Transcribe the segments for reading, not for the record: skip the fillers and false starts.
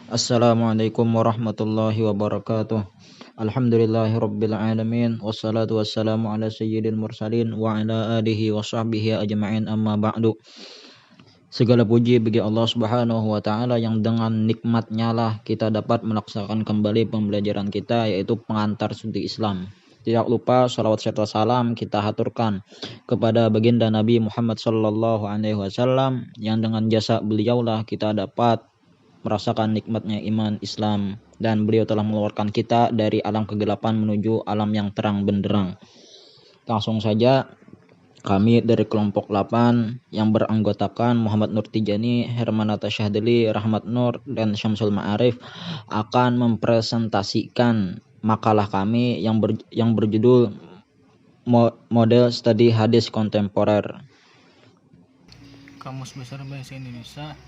Assalamualaikum warahmatullahi wabarakatuh. Alhamdulillahirabbil alamin wassalatu wassalamu ala sayyidil mursalin wa ala alihi wa sahbihi ajma'in, amma ba'du. Segala puji bagi Allah Subhanahu wa taala yang dengan nikmatnya lah kita dapat melaksanakan kembali pembelajaran kita, yaitu pengantar studi Islam. Tidak lupa salawat serta salam kita haturkan kepada baginda Nabi Muhammad sallallahu alaihi wasallam yang dengan jasa beliaulah kita dapat merasakan nikmatnya iman Islam, dan beliau telah mengeluarkan kita dari alam kegelapan menuju alam yang terang benderang. Langsung saja, kami dari kelompok 8 yang beranggotakan Muhammad Nur Tijani, Hermanata Syahdili, Rahmat Nur, dan Syamsul Ma'arif akan mempresentasikan makalah kami yang berjudul Model Studi Hadis Kontemporer. Kamus Besar Bahasa Indonesia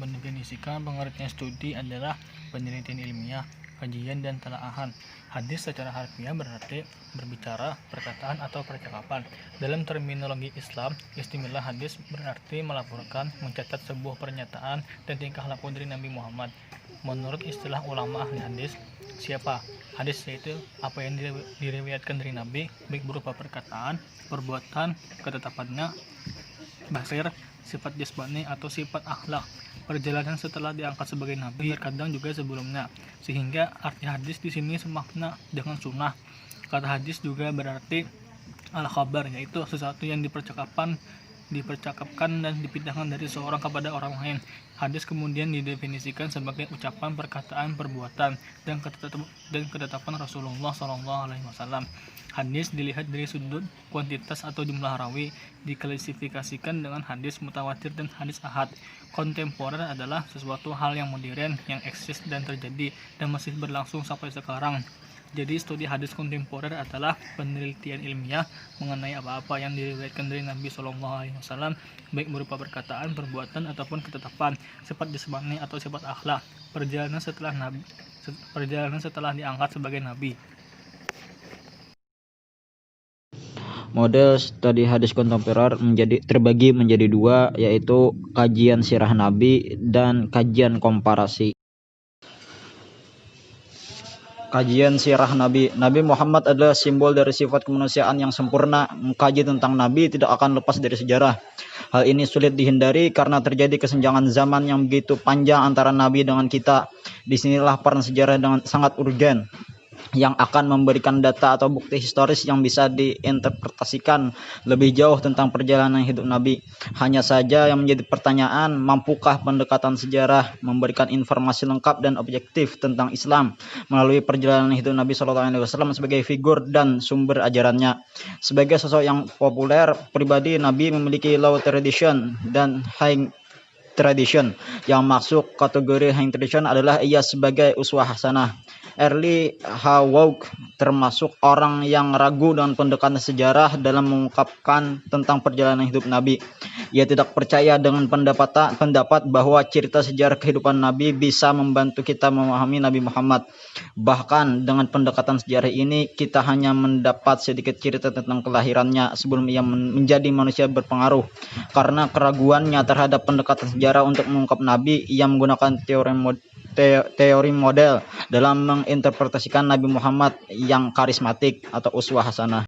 mendefinisikan pengertian studi adalah penelitian ilmiah, kajian dan telaahan. Hadis secara harfiah berarti berbicara, perkataan atau percakapan. Dalam terminologi Islam, istilah hadis berarti melaporkan, mencatat sebuah pernyataan dan tingkah laku dari Nabi Muhammad. Menurut istilah ulama ahli hadis, siapa? Hadis yaitu apa yang diriwayatkan dari Nabi, baik berupa perkataan, perbuatan, ketetapannya, basir, sifat jasmani atau sifat akhlak, perjalanan setelah diangkat sebagai nabi, terkadang juga sebelumnya, sehingga arti hadis di sini semakna dengan sunnah. Kata hadis juga berarti al-khabar, yaitu sesuatu yang dipercakapkan dan dipindahkan dari seorang kepada orang lain. Hadis kemudian didefinisikan sebagai ucapan, perkataan, perbuatan, dan ketetapan Rasulullah SAW. Hadis dilihat dari sudut kuantitas atau jumlah rawi, diklasifikasikan dengan hadis mutawatir dan hadis ahad. Kontemporer adalah sesuatu hal yang modern, yang eksis dan terjadi dan masih berlangsung sampai sekarang. Jadi studi hadis kontemporer adalah penelitian ilmiah mengenai apa-apa yang diriwayatkan dari Nabi SAW, baik berupa perkataan, perbuatan ataupun ketetapan, sifat jasmani atau sifat akhlak, perjalanan setelah diangkat sebagai nabi. Model studi hadis kontemporer terbagi menjadi dua, yaitu kajian sirah Nabi dan kajian komparasi. Kajian sirah Nabi. Nabi Muhammad adalah simbol dari sifat kemanusiaan yang sempurna. Mengkaji tentang Nabi tidak akan lepas dari sejarah. Hal ini sulit dihindari karena terjadi kesenjangan zaman yang begitu panjang antara Nabi dengan kita. Disinilah peran sejarah dengan sangat urgen, yang akan memberikan data atau bukti historis yang bisa diinterpretasikan lebih jauh tentang perjalanan hidup Nabi. Hanya saja yang menjadi pertanyaan, mampukah pendekatan sejarah memberikan informasi lengkap dan objektif tentang Islam melalui perjalanan hidup Nabi SAW sebagai figur dan sumber ajarannya. Sebagai sosok yang populer, pribadi Nabi memiliki low tradition dan high tradition. Yang masuk kategori high tradition adalah ia sebagai uswah hasanah. Early Hawk termasuk orang yang ragu dengan pendekatan sejarah dalam mengungkapkan tentang perjalanan hidup Nabi. Ia tidak percaya dengan pendapat bahwa cerita sejarah kehidupan Nabi bisa membantu kita memahami Nabi Muhammad. Bahkan dengan pendekatan sejarah ini, kita hanya mendapat sedikit cerita tentang kelahirannya sebelum ia menjadi manusia berpengaruh. Karena keraguannya terhadap pendekatan sejarah untuk mengungkap Nabi, ia menggunakan teori model dalam menginterpretasikan Nabi Muhammad yang karismatik atau uswah hasanah.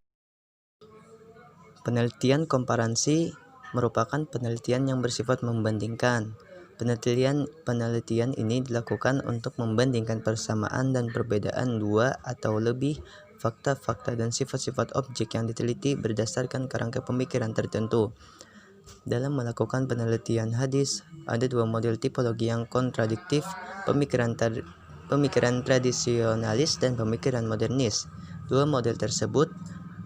Penelitian komparasi merupakan penelitian yang bersifat membandingkan. Penelitian ini dilakukan untuk membandingkan persamaan dan perbedaan dua atau lebih fakta-fakta dan sifat-sifat objek yang diteliti berdasarkan kerangka pemikiran tertentu. Dalam melakukan penelitian hadis, ada dua model tipologi yang kontradiktif, pemikiran tradisionalis dan pemikiran modernis. Dua model tersebut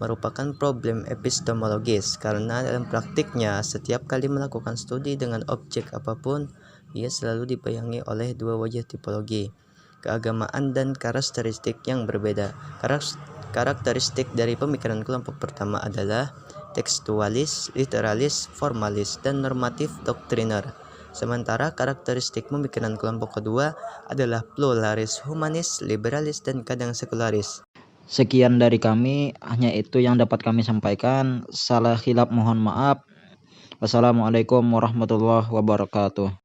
merupakan problem epistemologis karena dalam praktiknya setiap kali melakukan studi dengan objek apapun, ia selalu dibayangi oleh dua wajah tipologi, keagamaan dan karakteristik yang berbeda. Karakteristik dari pemikiran kelompok pertama adalah tekstualis, literalis, formalis, dan normatif doktriner. Sementara karakteristik pemikiran kelompok kedua adalah pluralis, humanis, liberalis, dan kadang sekularis. Sekian dari kami, hanya itu yang dapat kami sampaikan. Salah khilaf mohon maaf. Wassalamualaikum warahmatullahi wabarakatuh.